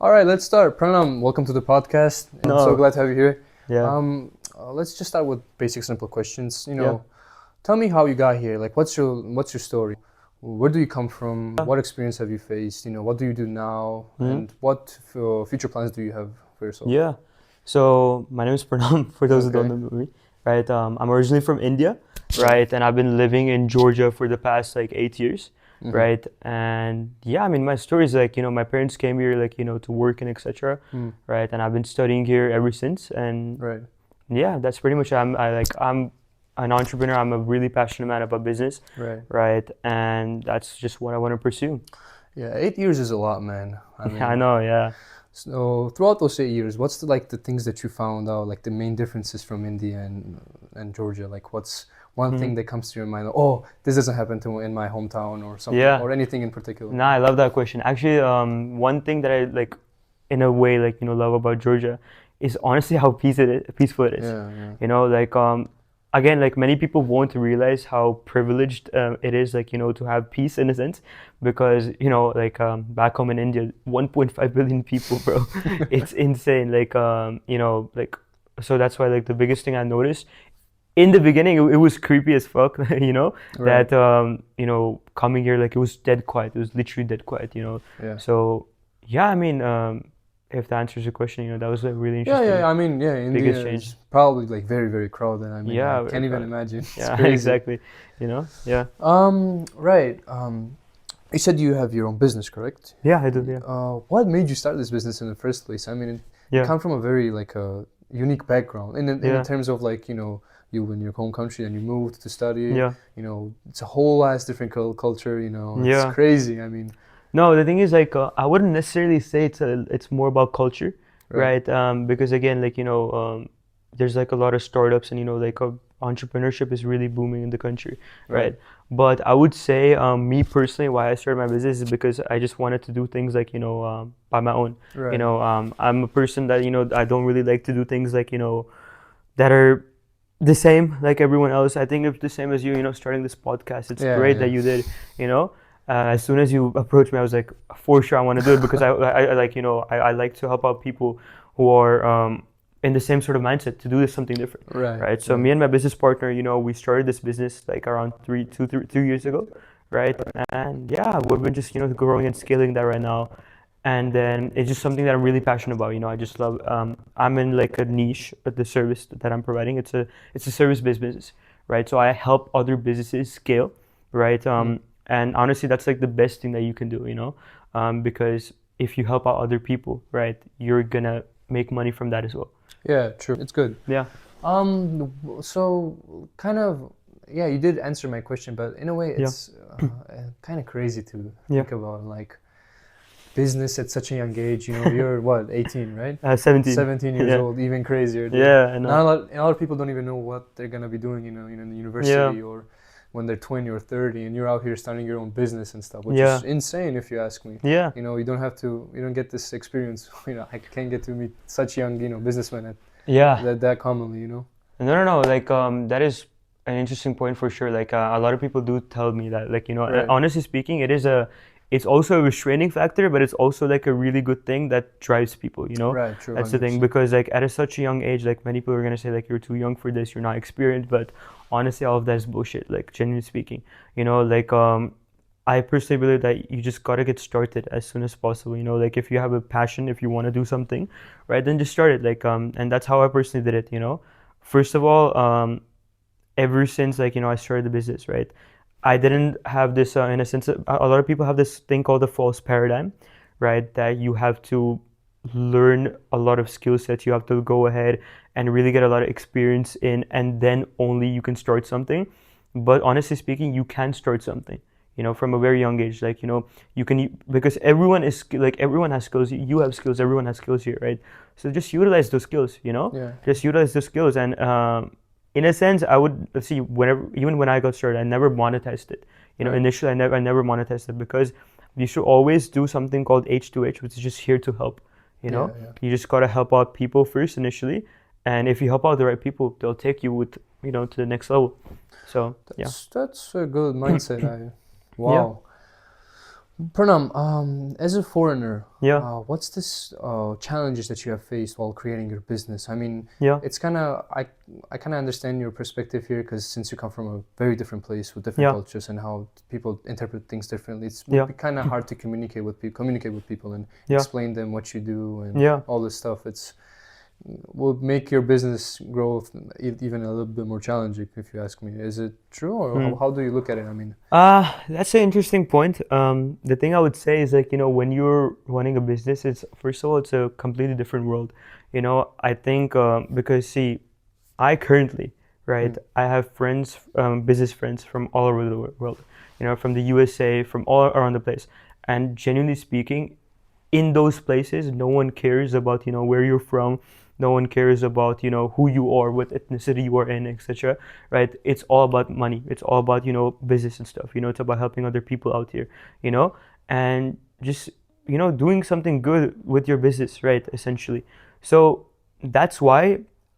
All right, let's start. Pranam, welcome to the podcast. I'm so glad to have you here. Yeah. Let's just start with basic, simple questions. Yeah. Tell me how you got here. Like, what's your story? Where do you come from? What experience have you faced? What do you do now? And what future plans do you have for yourself? Yeah. So my name is Pranom, for those who don't Okay. know me, right? I'm originally from India, right? And I've been living in Georgia for the past like 8 years, right? And yeah, I mean, my story is like, my parents came here like, to work and etc., right? And I've been studying here ever since. And Right. yeah, that's pretty much it. I'm an entrepreneur. I'm a really passionate man about business, Right. right? And that's just what I want to pursue. Yeah, 8 years is a lot, man. I know, yeah. So throughout those 8 years, what's the things that you found out, like the main differences from India and Georgia? Like, what's one thing that comes to your mind? Oh, this doesn't happen in my hometown or something, Yeah. or anything in particular. Nah, I love that question. Actually, one thing that I like, in a way, like, love about Georgia is honestly how peaceful it is. Yeah. Again, like many people won't realize how privileged it is, like, to have peace in a sense, because, back home in India, 1.5 billion people, bro. It's insane. So that's why, like, the biggest thing I noticed in the beginning, it was creepy as fuck, Right. that, coming here, like, it was dead quiet. It was literally dead quiet, Yeah. So, yeah, I mean, if that answers your question, that was a really interesting. Yeah. I mean, yeah, India biggest change. is probably like very, very crowded. I mean, Yeah, I can't even imagine. It's Yeah, crazy. exactly. Yeah. Right. You said you have your own business, correct? Yeah, I do. Yeah. What made you start this business in the first place? I mean, you Yeah. come from a very like a unique background in Yeah. terms of like you in your home country and you moved to study. Yeah. It's a whole ass different culture. It's Yeah. crazy. I mean, No, the thing is, like, I wouldn't necessarily say it's more about culture, Right. right? Because again, like, there's like a lot of startups, and like entrepreneurship is really booming in the country, right? But I would say, me personally, why I started my business is because I just wanted to do things like, by my own. Right. I'm a person that, I don't really like to do things like, that are the same like everyone else. I think it's the same as you, starting this podcast. It's Yeah, great yeah. that you did, as soon as you approached me, I was like, for sure I want to do it, because I like, I like to help out people who are in the same sort of mindset to do something different. Right. So me and my business partner, we started this business like around 3 years ago, right? And yeah, we've been just, growing and scaling that right now. And then it's just something that I'm really passionate about. I just love, I'm in like a niche, but the service that I'm providing, it's a service-based business, right? So I help other businesses scale, right? And honestly, that's like the best thing that you can do, because if you help out other people, right, you're gonna make money from that as well. Yeah, true. It's good. Yeah. So kind of, yeah, you did answer my question, but in a way, it's kind of crazy to think about, like, business at such a young age. You're what, 18, right? 17. 17 years old, even crazier. Yeah, I know. Not a lot of people don't even know what they're gonna be doing, in the university or when they're 20 or 30, and you're out here starting your own business and stuff, which is insane if you ask me. Yeah. You don't get this experience. I can't get to meet such young, businessmen at that commonly. No. Like, that is an interesting point for sure. Like, a lot of people do tell me that, like, Right. honestly speaking, it's also a restraining factor, but it's also like a really good thing that drives people, Right, true. That's the thing, 100%. because like at such a young age, like many people are gonna say like you're too young for this, you're not experienced, but honestly, all of that is bullshit, like genuinely speaking. Like, I personally believe that you just gotta get started as soon as possible. Like if you have a passion, if you want to do something, right, then just start it. Like, and that's how I personally did it. First of all, ever since like I started the business, right, I didn't have this in a sense. A lot of people have this thing called the false paradigm, right? That you have to learn a lot of skill sets. You have to go ahead and really get a lot of experience in, and then only you can start something. But honestly speaking, you can start something. From a very young age. Like, you can, because everyone has skills. You have skills. Everyone has skills here, right? So just utilize those skills. Yeah. Just utilize those skills, and in a sense, I would see even when I got started, I never monetized it. Right. Initially, I never monetized it, because you should always do something called H2H, which is just here to help. Yeah. You just gotta help out people first initially, and if you help out the right people, they'll take you with to the next level. So That's a good mindset. Wow. Yeah. Pranam, as a foreigner, Yeah, what's this challenges that you have faced while creating your business? I mean, yeah, it's kind of I kind of understand your perspective here because since you come from a very different place with different yeah, cultures and how people interpret things differently, it would yeah, be kind of hard to communicate with people and yeah, explain them what you do and yeah. all this stuff. It's will make your business growth even a little bit more challenging, if you ask me. Is it true, or Hmm. how do you look at it? I mean, That's an interesting point. The thing I would say is like, when you're running a business, it's first of all, it's a completely different world. I think because see, I currently, right, mm, I have friends, business friends from all over the world, from the USA, from all around the place. And genuinely speaking, in those places, no one cares about, where you're from. No one cares about, who you are, what ethnicity you are in, etc. Right? It's all about money. It's all about, business and stuff. It's about helping other people out here, and just, doing something good with your business, right? Essentially. So that's why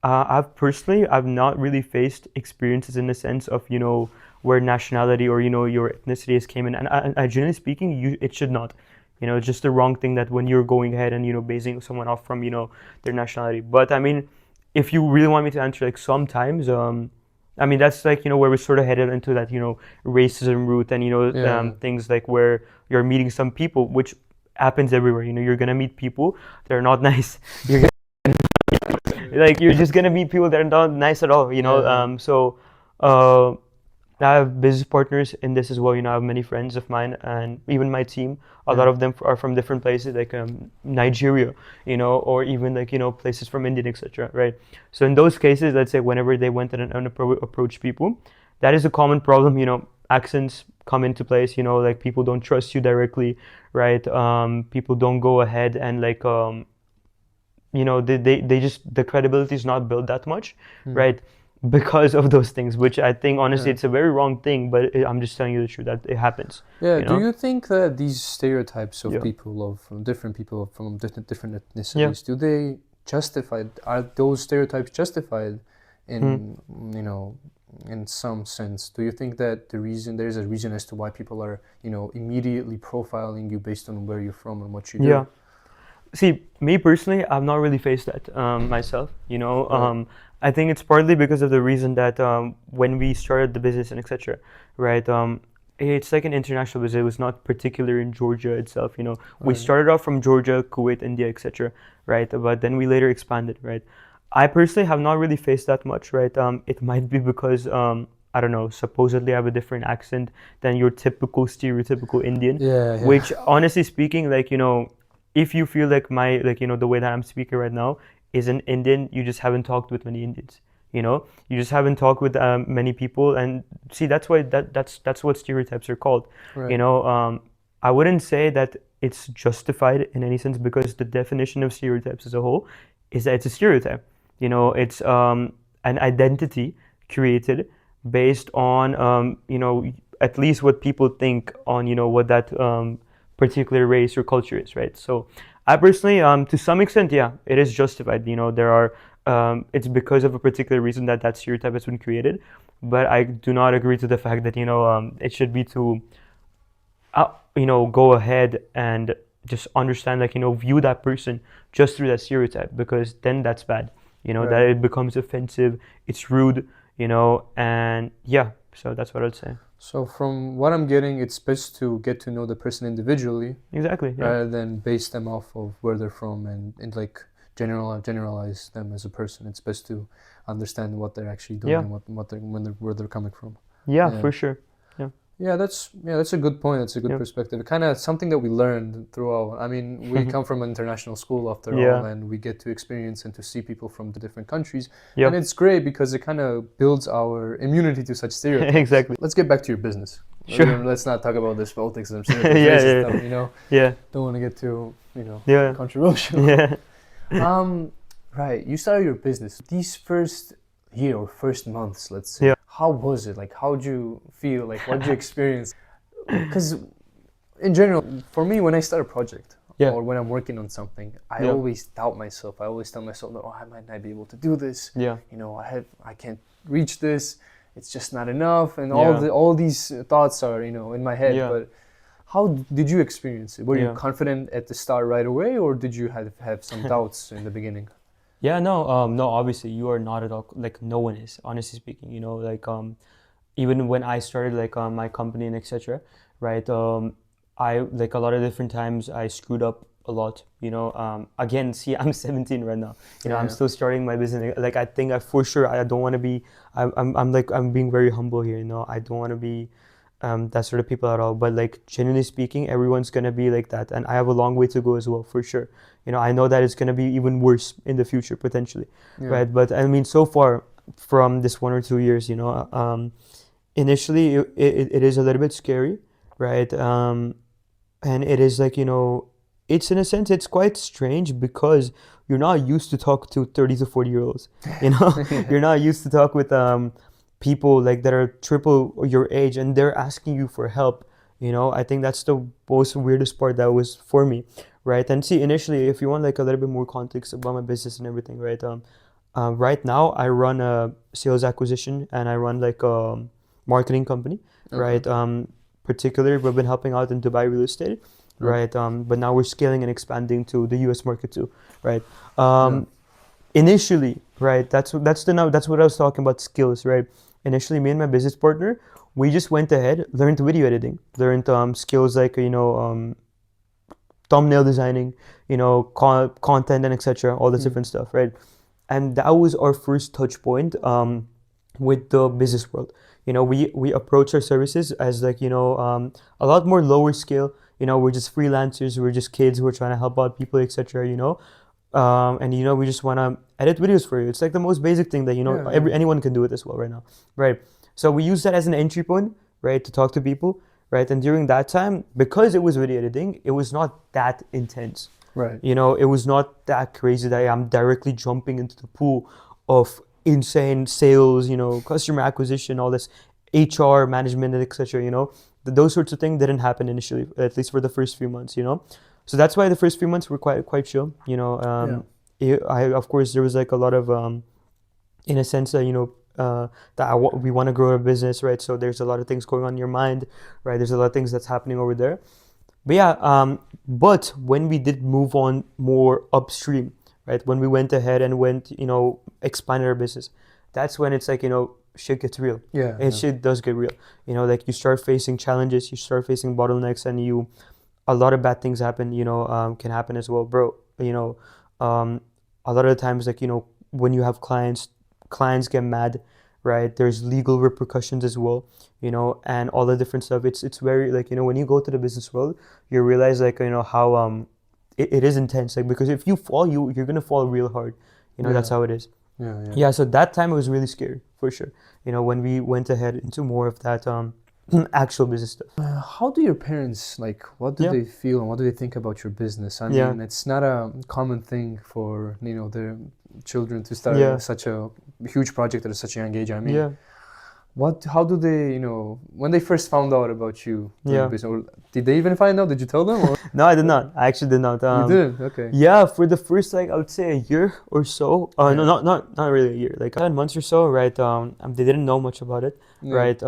I've not really faced experiences in the sense of, where nationality or, your ethnicity has came in. And I generally speaking, it should not. It's just the wrong thing that when you're going ahead and, basing someone off from, their nationality. But I mean, if you really want me to answer, like sometimes, I mean, that's like, where we sort of headed into that, racism route and, yeah, things like where you're meeting some people, which happens everywhere. You're gonna meet people that are not nice. You're like you're just gonna meet people that are not nice at all. yeah, So uh, I have business partners in this as well. I have many friends of mine, and even my team. A lot yeah. of them are from different places, like Nigeria, or even like places from India, etc. Right. So in those cases, let's say whenever they went and approach people, that is a common problem. Accents come into place. Like people don't trust you directly, right? People don't go ahead and like they just the credibility is not built that much, Hmm. right? Because of those things, which I think honestly Yeah. it's a very wrong thing, but I'm just telling you the truth that it happens, Yeah. you Do know? you think that these stereotypes of Yeah, people from different yeah, ethnicities, do they are those stereotypes justified hmm. in, in some sense? Do you think that there's a reason as to why people are, immediately profiling you based on where you're from and what you Yeah. do? See, me personally, I've not really faced that myself. Right. I think it's partly because of the reason that when we started the business and etc. Right, it's like an international business. It was not particular in Georgia itself. We Right. started off from Georgia, Kuwait, India, etc. Right, but then we later expanded. Right, I personally have not really faced that much. Right, it might be because I don't know. Supposedly, I have a different accent than your typical stereotypical Indian, Yeah. Yeah. which honestly speaking, like if you feel like my like the way that I'm speaking right now is an Indian, you just haven't talked with many Indians. You just haven't talked with many people, and see that's why that's what stereotypes are called. You Right. know, I wouldn't say that it's justified in any sense because the definition of stereotypes as a whole is that it's a stereotype. It's an identity created based on at least what people think on what that particular race or culture is, right? So I personally, to some extent, yeah, it is justified. There are, it's because of a particular reason that that stereotype has been created. But I do not agree to the fact that it should be to, go ahead and just understand, like view that person just through that stereotype because then that's bad. That Right. it becomes offensive, it's rude, and yeah. So that's what I'd say. So from what I'm getting, it's best to get to know the person individually Exactly. Yeah. rather than base them off of where they're from and like generalize them as a person. It's best to understand what they're actually doing Yeah. and where they're coming from. Yeah. Yeah. For sure. Yeah. That's a good point. That's a good Yeah. perspective. Kind of something that we learned throughout. I mean, we come from an international school after all, Yeah. and we get to experience and to see people from the different countries, and Yep. it's great because it kind of builds our immunity to such stereotypes. Exactly. Let's get back to your business. Sure. Let's not talk about this politics and Yeah, stereotypes, racist yeah, stuff. yeah, Don't want to get too yeah, controversial. yeah, Um, right. You started your business. These first year or first months, let's say, yeah, how was it? Like, how'd you feel? Like, what'd you experience? Because in general, for me, when I start a project yeah, or when I'm working on something, I yeah, always doubt myself. I always tell myself, "No, I might not be able to do this. yeah, I can't reach this. It's just not enough." And yeah, all these thoughts are, in my head. yeah. But how did you experience it? Were you Yeah. confident at the start right away, or did you have some doubts in the beginning? Yeah, no, obviously you are not at all, like no one is, honestly speaking, you know, like even when I started like my company and etc., right? I like a lot of different times I screwed up a lot, you know. Again, see, I'm 17 right now. You know, I'm Yeah. still starting my business. Like I think I for sure I don't want to be. I'm like I'm being very humble here. You know, I don't want to be that sort of people at all. But like genuinely speaking, everyone's gonna be like that, and I have a long way to go as well, for sure. You know, I know that it's gonna be even worse in the future potentially, Yeah. right? But I mean, so far from this 1 or 2 years, you know, initially it is a little bit scary, right? And it is like, you know, it's in a sense it's quite strange because you're not used to talk to 30 to 40 year olds, you know. Yeah. You're not used to talk with people like that are triple your age and they're asking you for help, you know. I think that's the most weirdest part that was for me, right? And see, initially, if you want like a little bit more context about my business and everything, right? Right now I run a sales acquisition and I run like a marketing company, Okay. right? Particularly we've been helping out in Dubai real estate, Okay. right? But now we're scaling and expanding to the US market too, right? Yeah. Initially, right? That's what I was talking about, skills, right? Initially, me and my business partner, we just went ahead, learned video editing, learned skills like thumbnail designing, you know, content and etc. All this Mm. different stuff, right? And that was our first touch point with the business world. You know, we approach our services as like, you know, a lot more lower scale. You know, we're just freelancers, we're just kids who are trying to help out people, etc. You know, and you know, we just want to edit videos for you. It's like the most basic thing that, you know, Yeah. Yeah. anyone can do it as well right now, right? So we use that as an entry point, right, to talk to people, right? And during that time, because it was video editing, it was not that intense. Right. You know, it was not that crazy that I'm directly jumping into the pool of insane sales, you know, customer acquisition, all this HR management, etc. You know, those sorts of things didn't happen initially, at least for the first few months. You know, so that's why the first few months were quite chill. You know, Yeah. I of course there was like a lot of in a sense that, you know, we want to grow a business, right? So there's a lot of things going on in your mind, right? There's a lot of things that's happening over there. But yeah, but when we did move on more upstream, right? When we went ahead and went, you know, expanded our business, that's when it's like, you know, shit gets real. Yeah. And Yeah. shit does get real. You know, like you start facing challenges, you start facing bottlenecks, and a lot of bad things happen, you know, can happen as well, bro. You know, um, a lot of the times, like, you know, when you have clients get mad, right? There's legal repercussions as well, you know, and all the different stuff. It's very like, you know, when you go to the business world, you realize like, you know, how it is intense. Like, because if you fall, you're gonna fall real hard. You know, that's Yeah. how it is. Yeah. Yeah. Yeah, so that time it was really scary for sure. You know, when we went ahead into more of that actual business stuff. How do your parents, like, what do Yeah, they feel and what do they think about your business? I yeah, mean, it's not a common thing for, you know, their children to start yeah, such a huge project at such a young age. I mean, yeah, how do they, you know, when they first found out about you doing yeah. business, or did they even find out? Did you tell them? Or No, I did not. I actually did not. you did? Okay. Yeah, for the first like I would say a year or so. No, Yeah. not really a year. Like 10 months or so, right? They didn't know much about it, Yeah. right?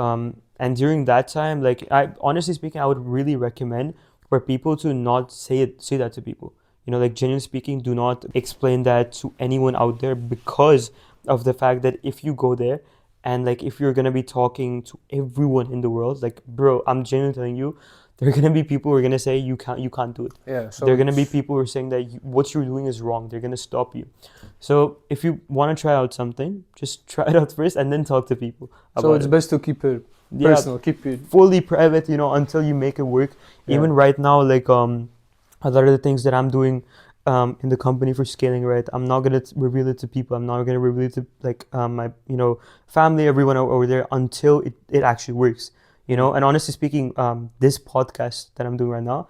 And during that time, like I honestly speaking, I would really recommend for people to not say that to people. You know, like genuinely speaking, do not explain that to anyone out there because of the fact that if you go there and like if you're gonna be talking to everyone in the world, like bro, I'm genuinely telling you, there are gonna be people who are gonna say you can't do it. Yeah. There are So, gonna be people who are saying that what you're doing is wrong. They're gonna stop you. So if you want to try out something, just try it out first and then talk to people so about it's it. best to keep it Yeah, personal, keep it. fully private, you know, until you make it work. Yeah. Even right now, like a lot of the things that I'm doing in the company for scaling, right? I'm not gonna reveal it to people. I'm not gonna reveal it to like my family, everyone over there until it actually works. You Yeah. know, and honestly speaking, this podcast that I'm doing right now,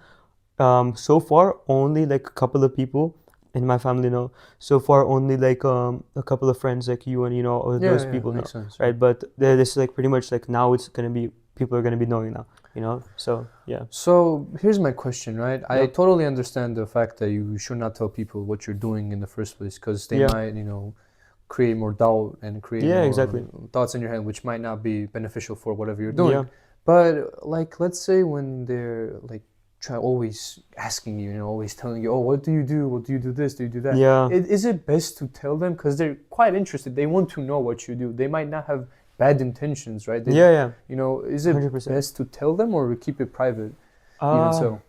so far only like a couple of people in my family know. So far only like a couple of friends like you and you know all Yeah. those Yeah. people know, Makes sense. Yeah. right? But this is like pretty much like now it's gonna be people are gonna be knowing now, you know. So yeah, So here's my question, right? I yeah, totally understand the fact that you should not tell people what you're doing in the first place because they yeah, might, you know, create more doubt and create yeah, more exactly, thoughts in your head, which might not be beneficial for whatever you're doing. yeah, But like, let's say when they're like always asking you, always telling you, oh, what do you do? What do you do this? Do you do that? Yeah. Is it best to tell them because they're quite interested? They want to know what you do. They might not have bad intentions, right? Yeah. Is it 100%. best to tell them or keep it private? Even Uh, so.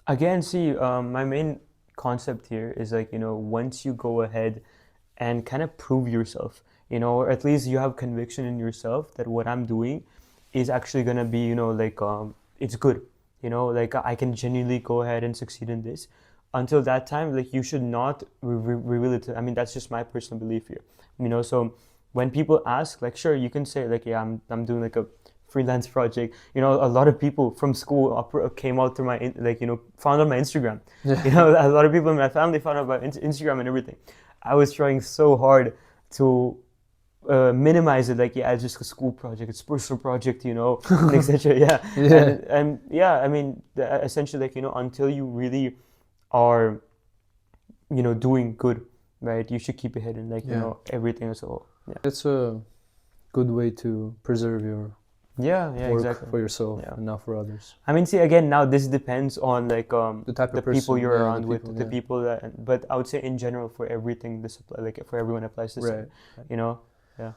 Again, see, my main concept here is like, once you go ahead and kind of prove yourself, or at least you have conviction in yourself that what I'm doing is actually gonna be, like it's good, like I can genuinely go ahead and succeed in this. Until that time, like you should not reveal it. I mean, that's just my personal belief here, So when people ask, like, sure, you can say like, yeah, I'm doing like a freelance project. A lot of people from school came out through my found out my Instagram. A lot of people in my family found out about Instagram and everything. I was trying so hard to minimize it, like, yeah, it's just a school project, it's a personal project, and etc. Yeah. And yeah, I mean, essentially, like, until you really are, doing good, right, you should keep it hidden, like, everything as a whole. Yeah. It's a good way to preserve your work exactly. for yourself and not for others. I mean, see, again, now this depends on like the type of person, people you're around with, the people that. But I would say in general, for everything, this like for everyone applies the same. Yeah.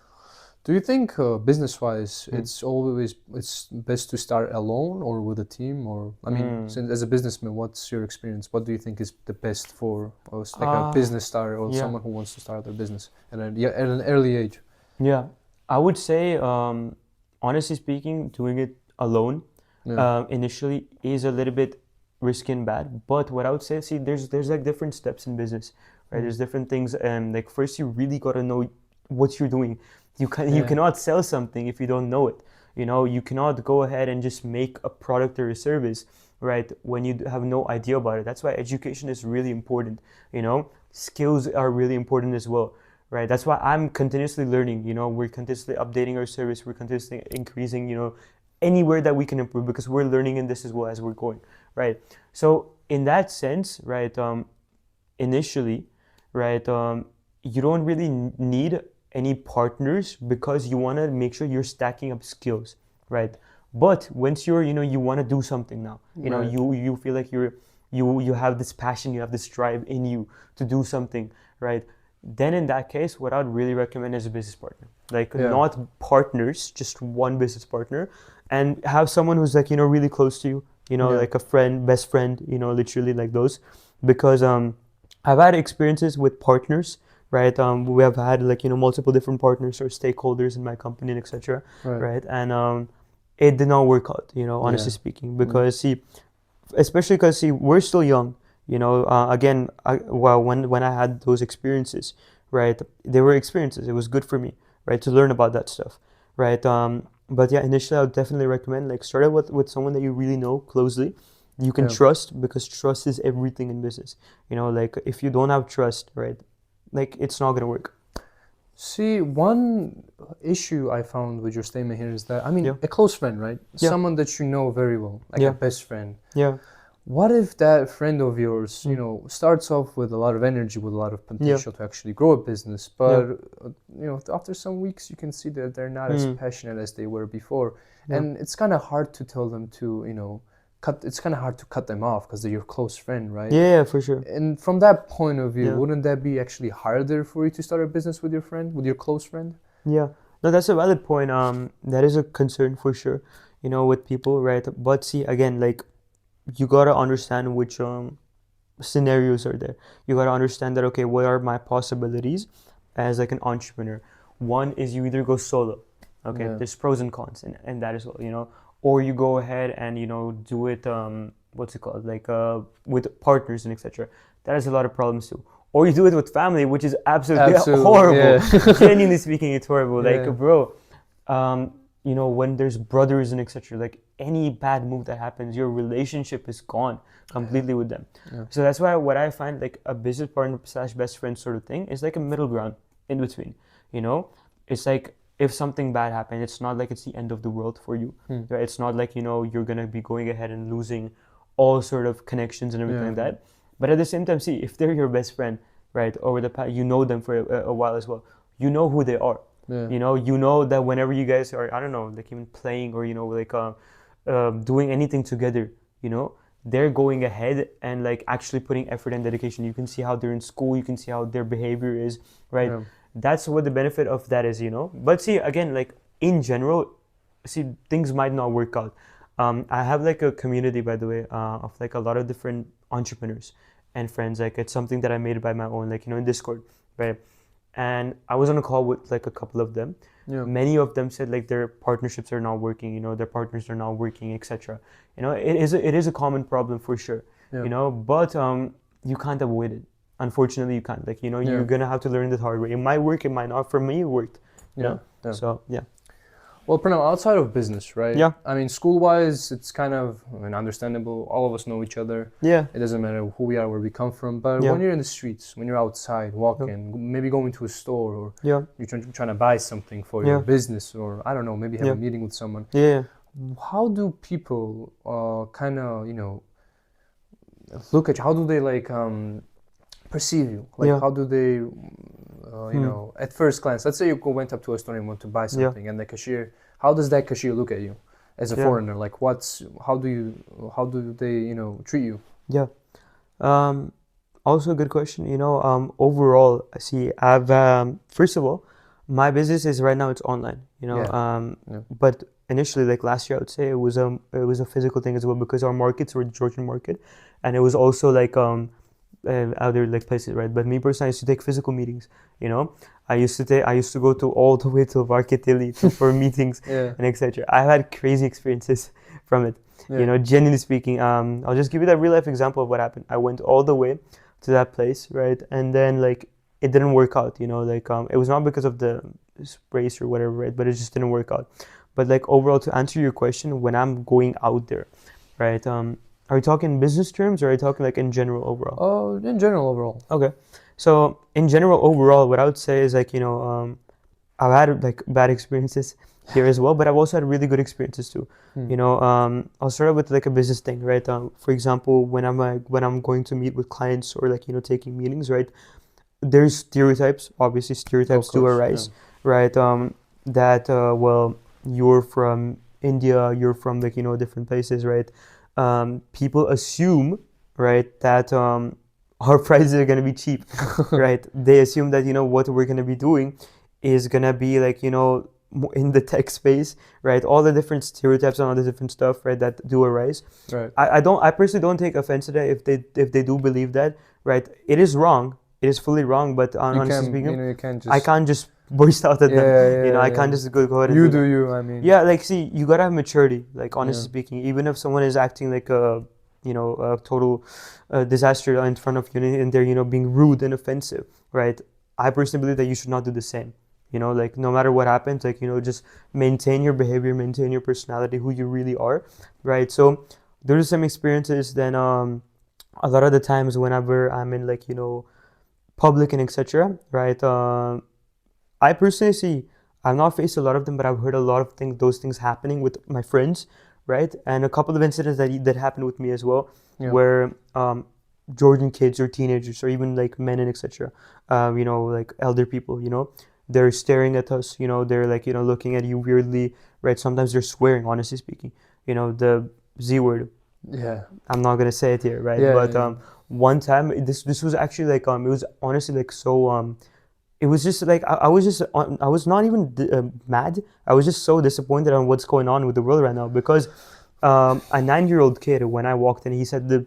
Do you think business-wise, it's best to start alone or with a team? Or I mean, since as a businessman, what's your experience? What do you think is the best for a business starter or someone who wants to start their business at an early age? Yeah, I would say, honestly speaking, doing it alone initially is a little bit risky and bad. But what I would say, see, there's like different steps in business, right? There's different things, and like first you really gotta know what you're doing. You cannot sell something if you don't know it. You cannot go ahead and just make a product or a service, right, when you have no idea about it. That's why education is really important. Skills are really important as well, right? That's why I'm continuously learning. We're continuously updating our service. We're continuously increasing, anywhere that we can improve, because we're learning in this as well as we're going, right? So in that sense, right, initially, right, you don't really need any partners, because you want to make sure you're stacking up skills, right? But once you're, you want to do something now, you feel like you have this passion, you have this drive in you to do something, right? Then in that case, what I'd really recommend is a business partner. Like not partners, just one business partner, and have someone who's like, really close to you, like a friend, best friend, literally like those. Because I've had experiences with partners, right? We have had like, multiple different partners or stakeholders in my company, etc. Right? And it did not work out, honestly speaking, because see, especially because see, we're still young, again, when I had those experiences, right, they were experiences. It was good for me, right, to learn about that stuff, right? But yeah, initially I would definitely recommend like start out with someone that you really know closely, you can trust, because trust is everything in business. Like if you don't have trust, right, like it's not gonna work. See, one issue I found with your statement here is that, I mean, a close friend, right? Someone that you know very well, like a best friend. What if that friend of yours, starts off with a lot of energy, with a lot of potential to actually grow a business, but after some weeks you can see that they're not as passionate as they were before, and it's kind of hard to tell them to, it's kind of hard to cut them off because they're your close friend, right? Yeah, for sure. And from that point of view, wouldn't that be actually harder for you to start a business with your friend, with your close friend? Yeah, no, that's a valid point. That is a concern for sure, with people, right? But see, again, like you gotta understand which scenarios are there. You gotta understand that, okay, what are my possibilities as like an entrepreneur? One is you either go solo, okay, there's pros and cons, and that is all, or you go ahead and do it what's it called, like with partners and etc. That has a lot of problems too. Or you do it with family, which is absolutely horrible. Genuinely speaking, it's horrible. Like, bro, when there's brothers and etc., like any bad move that happens, your relationship is gone completely with them. So that's why what I find like a business partner / best friend sort of thing is like a middle ground in between. It's like, if something bad happened, it's not like it's the end of the world for you. Right? It's not like, you're going to be going ahead and losing all sort of connections and everything like that. But at the same time, see, if they're your best friend, right, over the past, you know them for a while as well, you know who they are, Yeah. You know that whenever you guys are, I don't know, like even playing or like doing anything together, they're going ahead and like actually putting effort and dedication. You can see how they're in school, you can see how their behavior is, right? Yeah. That's what the benefit of that is. But see, again, like in general, see, things might not work out. I have like a community, by the way, of like a lot of different entrepreneurs and friends. Like it's something that I made by my own, like in Discord, right? And I was on a call with like a couple of them. Yeah. Many of them said like their partnerships are not working, their partners are not working, etc. It is a common problem for sure. Yeah. But you can't avoid it. Unfortunately, you can't. Like Yeah. you're gonna have to learn the hard way. It might work, it might not. For me, it worked. Yeah. Yeah. So yeah. Well, Pranav, outside of business, right? Yeah. I mean, school-wise, it's kind of, understandable. All of us know each other. Yeah. It doesn't matter who we are, where we come from. But Yeah. when you're in the streets, when you're outside walking, maybe going to a store, or Yeah. you're trying to buy something for your business, or I don't know, maybe have a meeting with someone. Yeah. How do people kind of, look at you? How do they like perceive you? Like, how do they, at first glance, let's say you went up to a store and want to buy something, and the cashier, how does that cashier look at you as a foreigner? Like, how do they, treat you? Yeah. Also a good question. Overall, see, I've first of all, my business is right now it's online. But initially, like last year, I would say it was a physical thing as well, because our markets were the Georgian market, and it was also like other like places, right? But me personally, I used to take physical meetings. I used to go to all the way to Varketili for meetings and etc. I've had crazy experiences from it. Genuinely speaking, I'll just give you that real life example of what happened. I went all the way to that place, right? And then like it didn't work out, like it was not because of the race or whatever, right? But it just didn't work out. But like overall, to answer your question, when I'm going out there, right? Are you talking business terms, or are you talking like in general overall? Oh, in general overall. Okay. So in general overall, what I would say is like, I've had like bad experiences here as well, but I've also had really good experiences too. I'll start with like a business thing, right? For example, when I'm going to meet with clients or like, taking meetings, right? There's stereotypes, obviously stereotypes do arise, right? That, well, you're from India, you're from like, different places, right? People assume, right, that our prices are going to be cheap, right? They assume that, what we're going to be doing is going to be like, in the tech space, right? All the different stereotypes and all the different stuff, right, that do arise. Right. I personally don't take offense to that if they do believe that, right? It is wrong. It is fully wrong, but honestly speaking, I can't just burst out at them. I can't just go ahead and you do you, I mean. Yeah, like see, you gotta have maturity, like honestly speaking. Even if someone is acting like a total disaster in front of you and they're being rude and offensive, right? I personally believe that you should not do the same. Like no matter what happens, like just maintain your behavior, maintain your personality, who you really are, right? So there's some experiences. Then a lot of the times whenever I'm in like public and etc., right? I personally see, I've not faced a lot of them, but I've heard a lot of those things happening with my friends, right? And a couple of incidents that happened with me as well, where Georgian kids or teenagers or even like men and etc., like elder people, they're staring at us, they're like, looking at you weirdly, right? Sometimes they're swearing, honestly speaking, the Z word. Yeah. I'm not gonna say it here, right? But one time, this was actually like, it was honestly like so, it was just like I was not even mad. I was just so disappointed on what's going on with the world right now, because a 9-year-old kid, when I walked in, he said who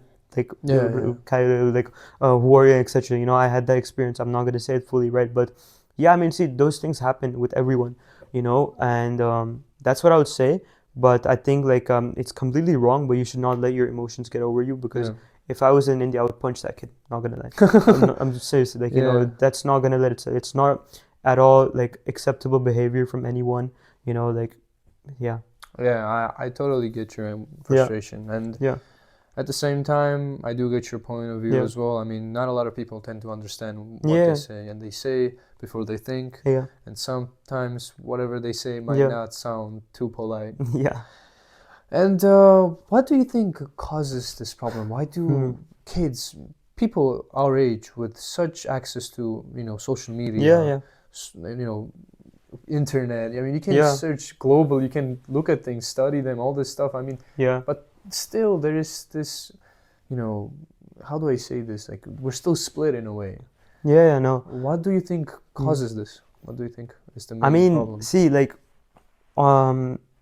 are you, etc. I had that experience. I'm not gonna say it fully, right? But yeah, I mean, see, those things happen with everyone, and that's what I would say. But I think like it's completely wrong, but you should not let your emotions get over you, because if I was in India, I would punch that kid. Not gonna lie. I'm just seriously like that's not gonna let it. It's not at all like acceptable behavior from anyone. Like yeah. Yeah, I totally get your frustration, and at the same time, I do get your point of view as well. I mean, not a lot of people tend to understand what they say, and they say before they think. Yeah. And sometimes whatever they say might not sound too polite. Yeah. And what do you think causes this problem? Why do kids, people our age with such access to social media, internet. I mean, you can search global, you can look at things, study them, all this stuff. I mean, but still there is this, you know, how do I say this? Like, we're still split in a way. Yeah, no. What do you think causes this? What do you think is the main problem? See, like,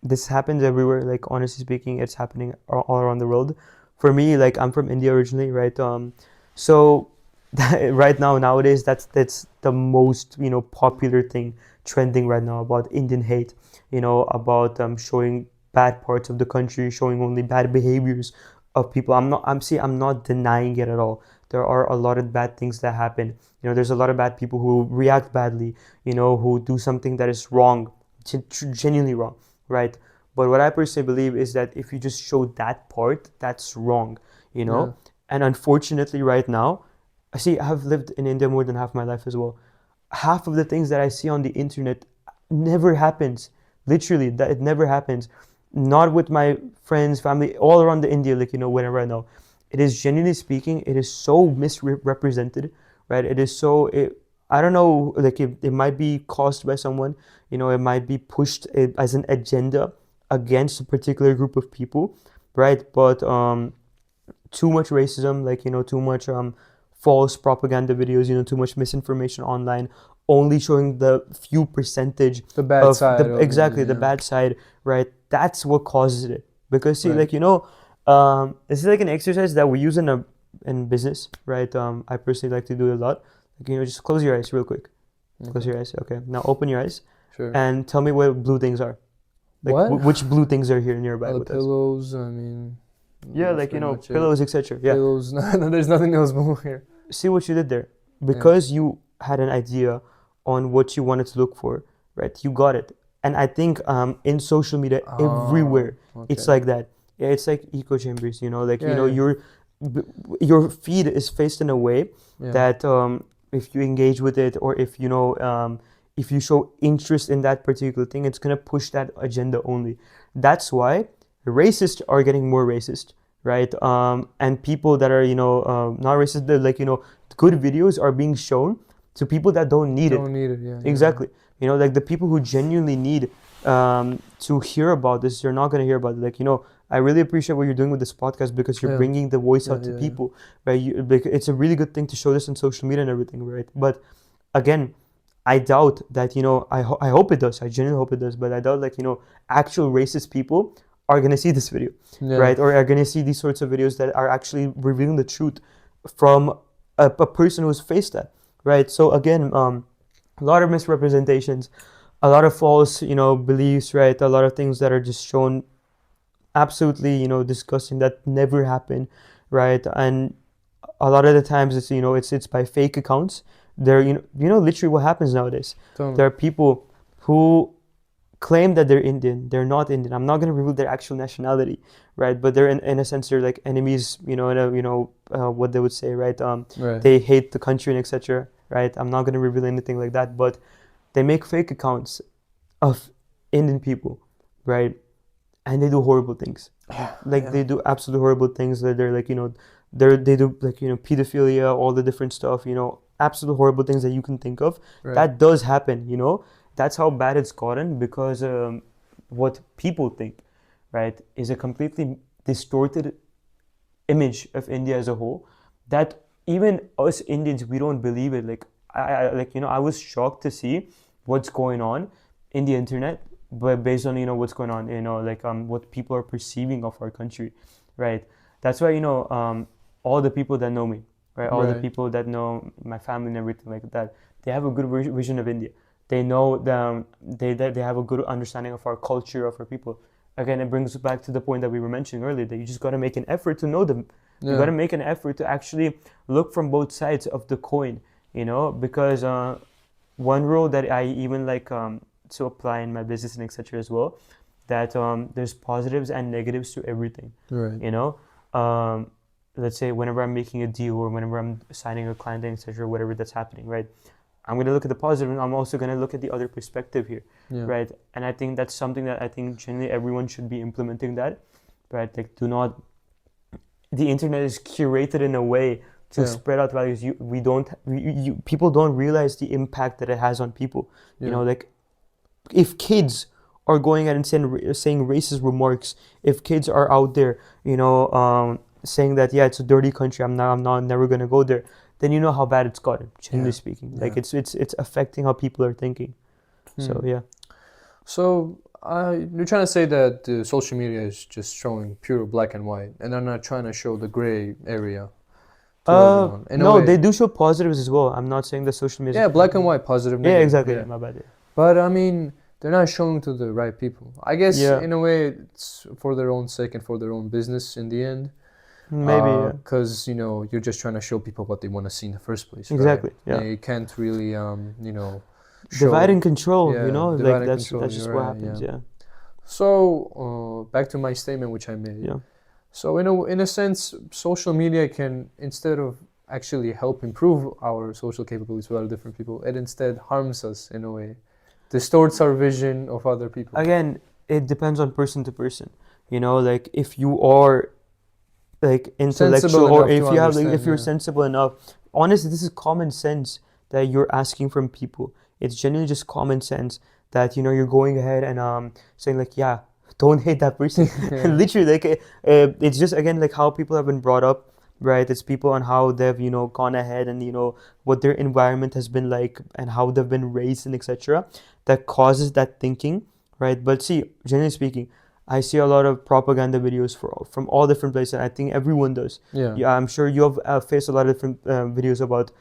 this happens everywhere. Like, honestly speaking, it's happening all around the world. For me, like, I'm from India originally, right? So right now, nowadays, that's the most, you know, popular thing trending right now, about Indian hate, you know, about showing bad parts of the country, showing only bad behaviors of people. I'm not denying it at all. There are a lot of bad things that happen. You know, there's a lot of bad people who react badly, you know, who do something that is wrong, genuinely wrong, right? But what I personally believe is that if you just show that part, that's wrong, you know? And unfortunately, right now, I've lived in India more than half my life as well. Half of the things that I see on the internet never happens. Literally, that it never happens. Not with my friends, family, all around the India, like, you know, whenever I know. It is, genuinely speaking, it is so misrepresented, right? It is so, I don't know, like, it might be caused by someone, you know, it might be pushed as an agenda against a particular group of people, right? But too much racism, like, you know, too much false propaganda videos, you know, too much misinformation online, only showing the few percentage, the bad side of exactly, it, the bad side, right? That's what causes it. Because see, like, you know, this is like an exercise that we use in business, right? I personally like to do it a lot. Like, you know, just close your eyes real quick. Close your eyes. Okay. Now open your eyes. Sure. And tell me what blue things are. Like, which blue things are here nearby with pillows, I mean. Yeah, like, you know, pillows, etc. Yeah. Pillows. No, there's nothing else blue here. See what you did there. Because you had an idea on what you wanted to look for, right? You got it. And I think in social media, everywhere, it's like that. Yeah, it's like echo chambers, you know, like, you know, your feed is faced in a way that if you engage with it, or if, you know, if you show interest in that particular thing, it's going to push that agenda only. That's why racists are getting more racist, right? And people that are, you know, not racist, like, you know, good videos are being shown to people that don't need it. Exactly. You know, like the people who genuinely need to hear about this, you're not going to hear about it. Like, you know, I really appreciate what you're doing with this podcast, because you're bringing the voice out to people, right? It's a really good thing to show this on social media and everything, right? But again, I doubt that, you know, I hope it does. I genuinely hope it does. But I doubt, like, you know, actual racist people are going to see this video, right? Or are going to see these sorts of videos that are actually revealing the truth from a person who's faced that, right? So again, a lot of misrepresentations, a lot of false, you know, beliefs, right? A lot of things that are just shown absolutely, you know, disgusting, that never happened, right? And a lot of the times it's, you know, it's by fake accounts. There, you know, literally what happens nowadays. There are people who claim that they're Indian. They're not Indian. I'm not going to reveal their actual nationality, right? But they're in a sense, they're like enemies, you know, what they would say, right? They hate the country and etc., right? I'm not going to reveal anything like that, but they make fake accounts of Indian people, right? And they do horrible things. They do absolutely horrible things. That they're like, you know, they do, like, you know, pedophilia, all the different stuff, you know, absolute horrible things that you can think of. That does happen, you know. That's how bad it's gotten, because what people think, right, is a completely distorted image of India as a whole, that even us Indians, we don't believe it. Like, I like, you know, I was shocked to see what's going on in the internet, but based on, you know, what's going on, you know, like what people are perceiving of our country, right? That's why, you know, all the people that know me, right, all the people that know my family and everything like that, they have a good vision of India. They know they have a good understanding of our culture, of our people. Again, it brings us back to the point that we were mentioning earlier, that you just got to make an effort to know them. You got to make an effort to actually look from both sides of the coin, you know, because one rule that I even like to apply in my business and etc. as well, that there's positives and negatives to everything, you know. Let's say whenever I'm making a deal, or whenever I'm signing a client, etc., whatever that's happening, right, I'm going to look at the positive, and I'm also going to look at the other perspective here, right? And I think that's something that I think generally everyone should be implementing, that, right? Like, the internet is curated in a way to spread out values. People don't realize the impact that it has on people, you know, like, if kids are going out and saying racist remarks, if kids are out there, saying that yeah, it's a dirty country, I'm not never gonna go there, then you know how bad it's gotten, generally speaking. Like it's affecting how people are thinking. So yeah. So you're trying to say that the social media is just showing pure black and white, and they're not trying to show the gray area to everyone. No, they do show positives as well. I'm not saying that social media. Yeah, black and white, positive, negative. Yeah, exactly. Yeah, my bad. Yeah. But I mean, they're not showing to the right people. I guess in a way, it's for their own sake and for their own business in the end. Maybe. Because you're just trying to show people what they want to see in the first place. Exactly. Right? Yeah. You can't really divide and control. Divide and that's control, just what happens. Yeah. So back to my statement which I made. Yeah. So in a sense, social media can, instead of actually help improve our social capabilities with other different people, it instead harms us in a way, distorts our vision of other people. Again, it depends on person to person. Like if you are like intellectual, or if you have if you're sensible enough. Honestly, this is common sense that you're asking from people. It's genuinely just common sense that you're going ahead and saying like, yeah, don't hate that person. Literally, like it's just again like how people have been brought up, right? It's people on how they've gone ahead and what their environment has been like and how they've been raised and etc. that causes that thinking, right? But see, generally speaking, I see a lot of propaganda videos from all different places. I think everyone does. Yeah, I'm sure you have faced a lot of different videos about,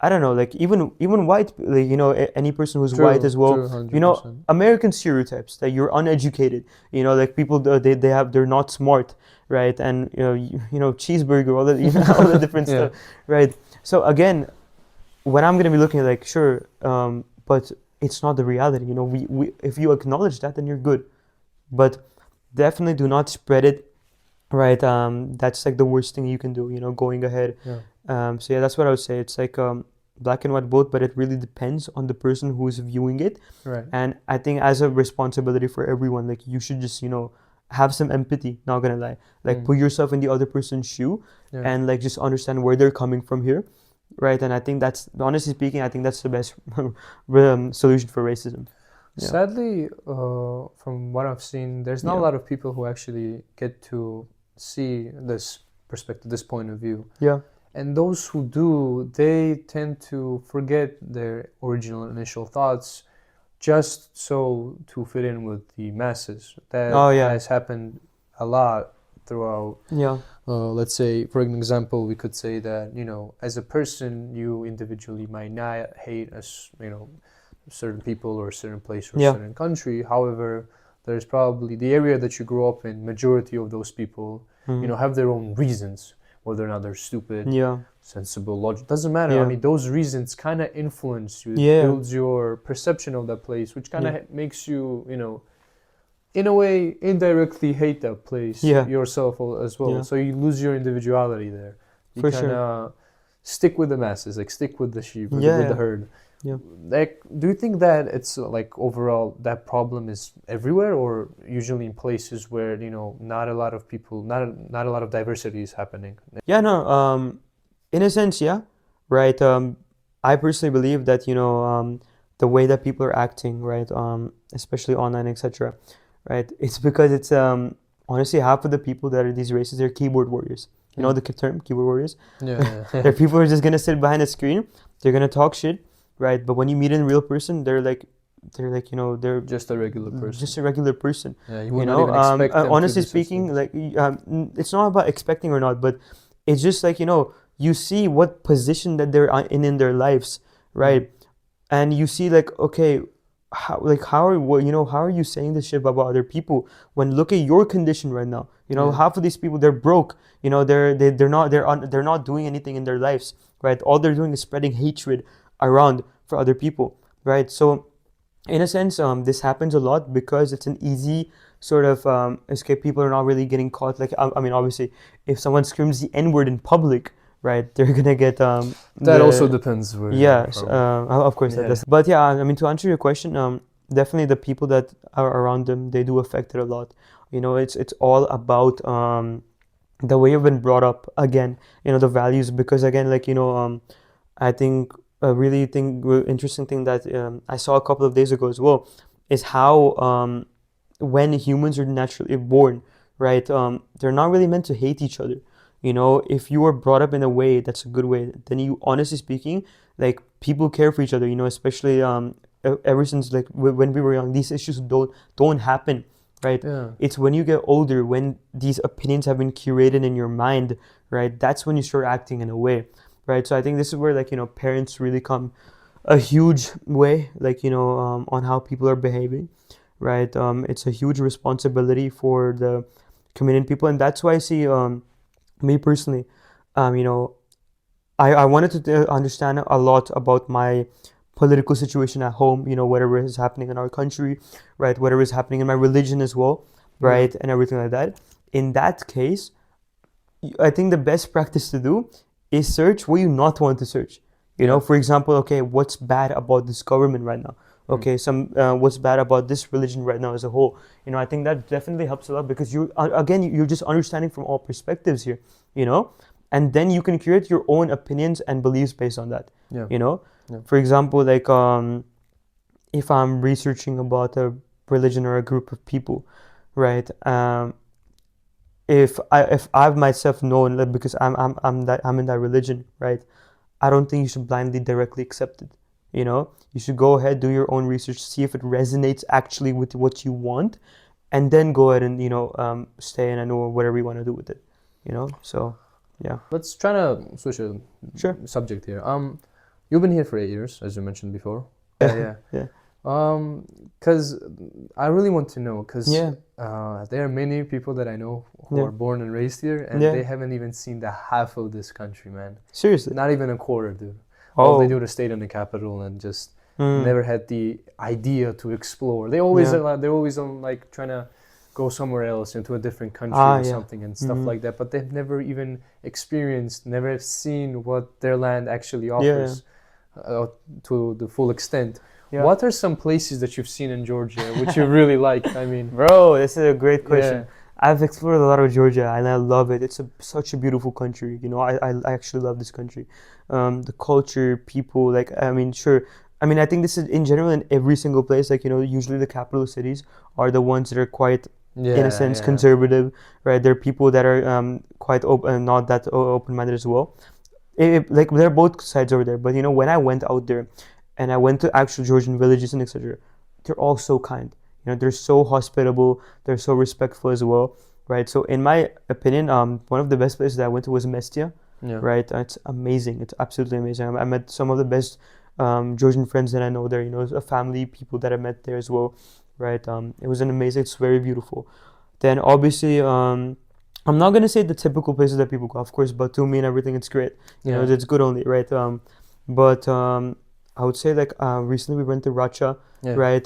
I don't know, like even white, like, any person who's white as well. True, American stereotypes that you're uneducated. Like people they're not smart, right? And cheeseburger, all all the different stuff, right? So again, when I'm gonna be looking at like sure, but it's not the reality. We if you acknowledge that, then you're good, but definitely do not spread it, right? That's like the worst thing you can do, going ahead. So yeah, that's what I would say. It's like black and white both, but it really depends on the person who's viewing it. Right. And I think as a responsibility for everyone, like you should just have some empathy, not gonna lie, like put yourself in the other person's shoe and like just understand where they're coming from here, right? And I think that's, honestly speaking, I think that's the best solution for racism. Sadly, from what I've seen, there's not a lot of people who actually get to see this perspective, this point of view. Yeah. And those who do, they tend to forget their original initial thoughts just so to fit in with the masses. That has happened a lot throughout. Let's say, for an example, we could say that, as a person, you individually might not hate certain people or a certain place or a certain country. However, there's probably the area that you grew up in, majority of those people, have their own reasons, whether or not they're stupid, sensible, logic, doesn't matter. I mean, those reasons kind of influence you, builds your perception of that place, which kind of makes you, in a way, indirectly hate that place yourself as well. So you lose your individuality there. You kind of stick with the masses, like stick with the sheep, with the herd. Like, do you think that it's like overall that problem is everywhere, or usually in places where not a lot of people, not a lot of diversity is happening? No. In a sense, right. I personally believe that the way that people are acting, right, especially online, etc., right, it's because it's honestly half of the people that are these races, they're keyboard warriors. You know the term keyboard warriors? They're people who are just gonna sit behind a screen, they're gonna talk shit, right? But when you meet in real person, they're just a regular person. Yeah, you would not even expect them honestly speaking, like it's not about expecting or not, but it's just like you see what position that they're in their lives, right? And you see like, okay, how are you saying this shit about other people when look at your condition right now? Half of these people, they're broke. They're not doing anything in their lives, right? All they're doing is spreading hatred around for other people, right? So in a sense, this happens a lot because it's an easy sort of escape. People are not really getting caught. Like I mean, obviously, if someone screams the N-word in public, right, they're gonna get that also depends where of course that does. But yeah, I mean, to answer your question, definitely the people that are around them, they do affect it a lot. It's all about the way you've been brought up, again, the values, because again, like I think a really interesting thing that I saw a couple of days ago as well is how when humans are naturally born, right? They're not really meant to hate each other. You know, if you are brought up in a way that's a good way, then you, honestly speaking, like people care for each other. You know, especially ever since like when we were young, these issues don't happen, right? Yeah. It's when you get older, when these opinions have been curated in your mind, right? That's when you start acting in a way, right? So I think this is where like, you know, parents really come a huge way, like, you know, on how people are behaving, right? It's a huge responsibility for the community people, and that's why I see me personally, you know, I wanted to understand a lot about my political situation at home, you know, whatever is happening in our country, right? Whatever is happening in my religion as well, Yeah. right? And everything like that. In that case, I think the best practice to do is search what you not want to search. You know, Yeah. for example, okay, what's bad about this government right now? Okay, what's bad about this religion right now as a whole? You know, I think that definitely helps a lot because you again you're just understanding from all perspectives here. You know, and then you can create your own opinions and beliefs based on that. Yeah. You know, Yeah. for example, like if I'm researching about a religion or a group of people, right? If I've myself known, like, because I'm in that religion, right? I don't think you should blindly directly accept it. You know, you should go ahead, do your own research, see if it resonates actually with what you want, and then go ahead and, you know, stay in and or whatever you want to do with it. You know, so yeah. Let's try to switch a Sure. subject here. You've been here for 8 years, as you mentioned before. Yeah. Yeah. Because I really want to know, because Yeah. there are many people that I know who Yeah. are born and raised here, and Yeah. they haven't even seen the half of this country, man. Seriously. Not even a quarter, dude. All they Oh. do is stay in the capital and just Mm. never had the idea to explore. They always Yeah. are, they're always on like trying to go somewhere else into a different country Ah, or yeah. something and stuff like that, but they've never even experienced, never seen what their land actually offers to the full extent. Yeah. What are some places that you've seen in Georgia which you really like? I mean, Bro, this is a great question. yeah, I've explored a lot of Georgia and I love it. It's such a beautiful country. You know, I actually love this country. The culture, people, like, I mean, sure. I mean, I think this is in general in every single place. Like, you know, usually the capital cities are the ones that are quite, in a sense, conservative, right? There are people that are quite open, not that open-minded as well. Like, there are both sides over there. But, you know, when I went out there and I went to actual Georgian villages and etc., they're all so kind. You know, they're so hospitable, they're so respectful as well, right? So in my opinion, one of the best places that I went to was Mestia, yeah, right? It's amazing. It's absolutely amazing. I met some of the best Georgian friends that I know there. You know, a family, people that I met there as well, right? It was an amazing. It's very beautiful. Then obviously, I'm not gonna say the typical places that people go. Of course, Batumi and everything, it's great. You know, it's good only, right? But I would say like recently we went to Racha. yeah. Right.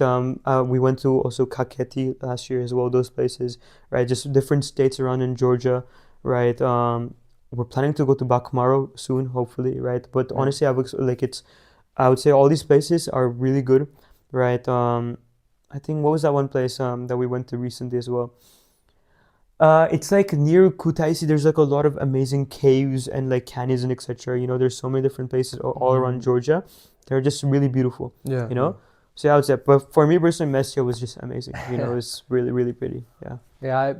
We went to also Kakheti last year as well. Those places, right? Just different states around in Georgia, right? We're planning to go to Bakhmaro soon, hopefully, right? But Yeah. honestly, I would say all these places are really good, right? I think what was that one place that we went to recently as well? It's like near Kutaisi. There's like a lot of amazing caves and like canyons and etc. You know, there's so many different places all around Georgia. They're just really beautiful. Yeah, You know. So I would say, but for me personally, Messia was just amazing. You know, it's really, really pretty. Yeah. Yeah,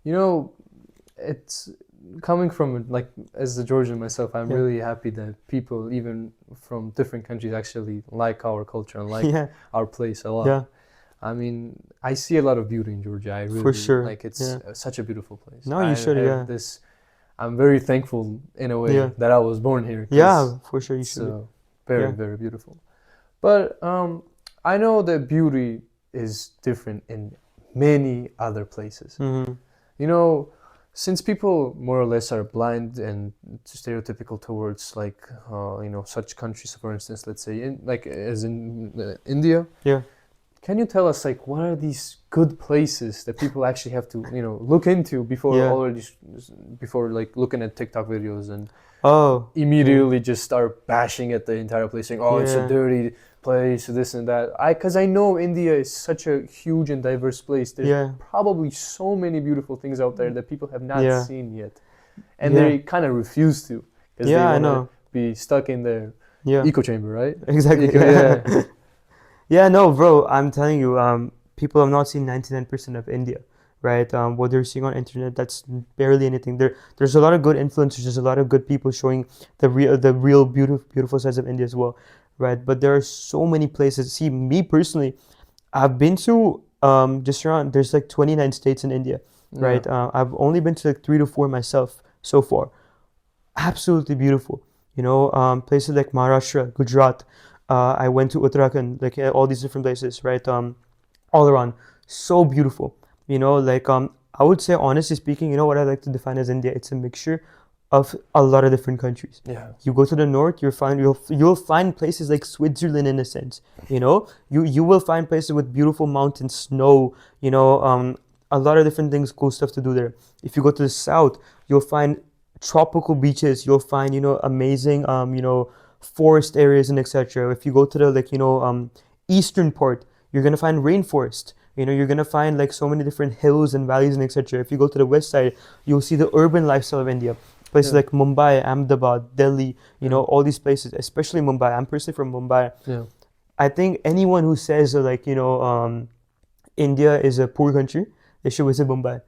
you know, it's coming from like as a Georgian myself, I'm really happy that people even from different countries actually like our culture and like our place a lot. Yeah. I mean, I see a lot of beauty in Georgia. I really For sure. like it's such a beautiful place. No, you should. have this. I'm very thankful in a way that I was born here. Yeah, for sure you should. So very, very beautiful. But I know that beauty is different in many other places. Mm-hmm. You know, since people more or less are blind and stereotypical towards like you know, such countries, for instance, let's say in like as in India. Yeah. Can you tell us like what are these good places that people actually have to, you know, look into before before like looking at TikTok videos and immediately just start bashing at the entire place, saying, "Oh, it's a dirty place, this and that." Because I know India is such a huge and diverse place. There's probably so many beautiful things out there that people have not seen yet, and they kind of refuse to because they want to be stuck in their echo chamber, right? Exactly. Yeah, no, bro, I'm telling you, people have not seen 99% of India, right? What they're seeing on internet, that's barely anything. There's a lot of good influencers, there's a lot of good people showing the real beautiful sides of India as well, right? But there are so many places. See, me personally, I've been to just around, there's like 29 states in India, Yeah. right? I've only been to like 3 to 4 myself so far. Absolutely beautiful. Places like Maharashtra, Gujarat. I went to Uttarakhand, like all these different places, right? All around, so beautiful. I would say, honestly speaking, what I like to define as India, it's a mixture of a lot of different countries. Yeah. You go to the north, you'll find places like Switzerland in a sense. You will find places with beautiful mountains, snow. A lot of different things, cool stuff to do there. If you go to the south, you'll find tropical beaches. You'll find amazing forest areas and etc. If you go to the eastern part, you're gonna find rainforest. You're gonna find like so many different hills and valleys and etc. If you go to the west side, you'll see the urban lifestyle of India. Places Yeah. like Mumbai, Ahmedabad, Delhi, Yeah. all these places, especially Mumbai. I'm personally from Mumbai. Yeah. I think anyone who says India is a poor country, they should visit Mumbai.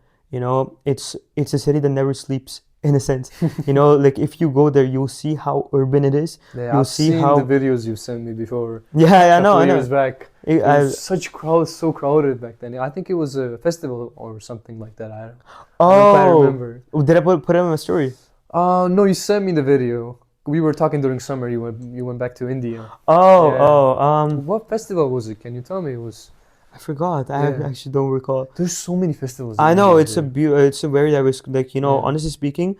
It's a city that never sleeps in a sense. Like if you go there, you'll see how urban it is. Yeah, You'll I've see seen the how videos you sent me before. yeah, I A know, couple I of know. years back. I, It I, was such crowd, so crowded back then. I think it was a festival or something like that. I don't quite oh, remember. did I put it in my story? No, you sent me the video. We were talking during summer. You went back to India. Oh, Yeah. oh, What festival was it? Can you tell me? It was. I forgot. I Yeah. actually don't recall. There's so many festivals in I know India, it's bro. it's a very diverse, like Yeah. honestly speaking,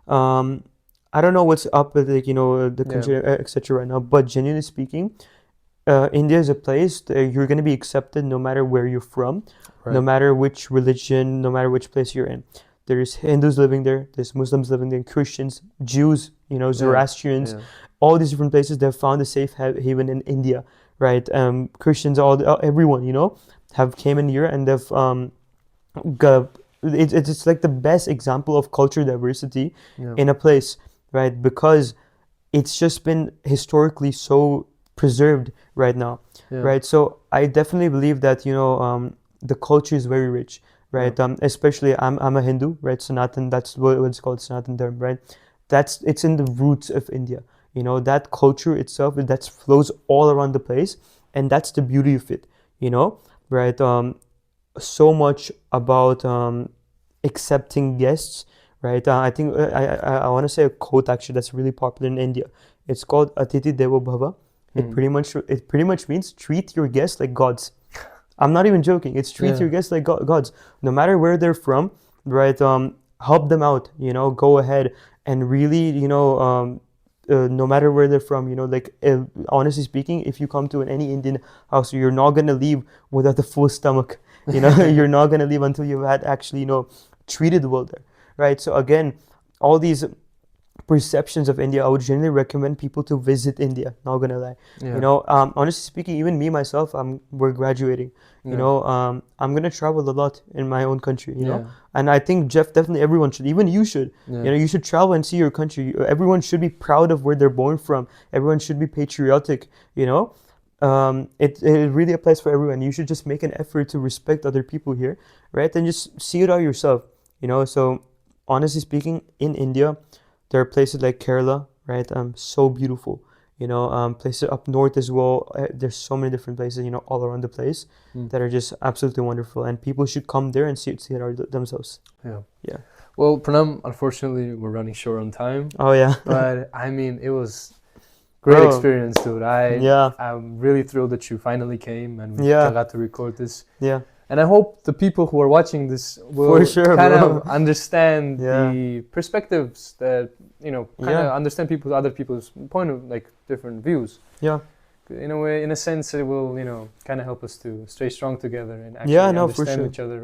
um, I don't know what's up with like the Yeah. country etc. right now, but genuinely speaking, India is a place that you're gonna be accepted no matter where you're from, no Right. matter which religion, no matter which place you're in. There's Hindus living there, there's Muslims living there, Christians, Jews, Yeah. Zoroastrians, Yeah. all these different places. They've found a safe haven in India, right? Christians, everyone, have came in here and they've it's like the best example of culture diversity Yeah. in a place, right? Because it's just been historically so preserved right now, Yeah. right? So I definitely believe that the culture is very rich, right? Especially I'm a Hindu, right? Sanatan, that's what it's called, Sanatan Dharma, right? It's in the roots of India. That culture itself that flows all around the place, and that's the beauty of it, right? So much about accepting guests, right? I think I want to say a quote actually that's really popular in India. It's called Atiti Devo Bhava. Hmm. It pretty much means treat your guests like gods. I'm not even joking. It's treat Yeah. your guests like gods, no matter where they're from, right? Help them out. Go ahead and really, no matter where they're from, honestly speaking, if you come to any Indian house, you're not gonna leave without a full stomach. You're not gonna leave until you've had actually, treated well there, right? So again, all these perceptions of India, I would generally recommend people to visit India. Not gonna lie, Yeah. honestly speaking, even me myself, we're graduating. Yeah. I'm gonna travel a lot in my own country. Yeah. And I think Jeff, definitely everyone should. Even you should. Yeah. You should travel and see your country. Everyone should be proud of where they're born from. Everyone should be patriotic. It really applies for everyone. You should just make an effort to respect other people here, right? And just see it out yourself. So honestly speaking, in India, there are places like Kerala, right? So beautiful. Places up north as well. There's so many different places, all around the place that are just absolutely wonderful, and people should come there and see it out themselves. Yeah. Yeah. Well, Pranam, unfortunately, we're running short on time. Oh yeah. But I mean, it was great Bro. experience, dude. Yeah. I'm really thrilled that you finally came and we Yeah. got to record this. Yeah. And I hope the people who are watching this will For sure, kind bro. of understand Yeah. the perspectives that, kind of understand other people's point of, like, different views. Yeah. In a way, in a sense, it will, kind of help us to stay strong together and actually Yeah, no, for understand sure. each other.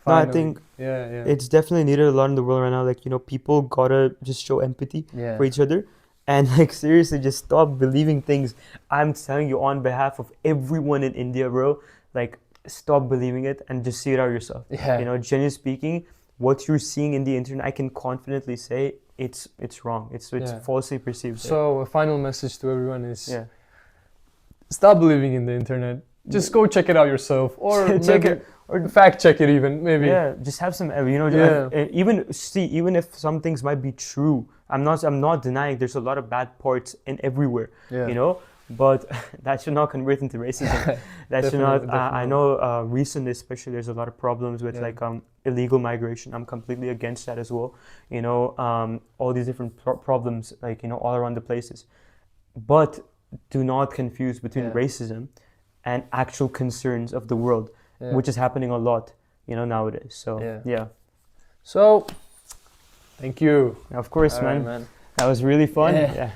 No, I Finally. think Yeah. it's definitely needed a lot in the world right now. Like, people gotta just show empathy Yeah. for each other. And like seriously, just stop believing things. I'm telling you on behalf of everyone in India, bro. Like, stop believing it and just see it out yourself. Yeah. Genuinely speaking, what you're seeing in the internet, I can confidently say it's wrong. It's Yeah. falsely perceived. So a final message to everyone is yeah, stop believing in the internet. just go check it out yourself, or check maybe it, or fact check it even, maybe. yeah, just have some, even if some things might be true, I'm not denying there's a lot of bad parts in everywhere, but that should not convert into racism. That should not. Definitely. I know recently, especially, there's a lot of problems with illegal migration. I'm completely against that as well. All these different problems, all around the places. But do not confuse between racism and actual concerns of the world, which is happening a lot, nowadays. So So, thank you. Of course, All right, man. That was really fun. Yeah.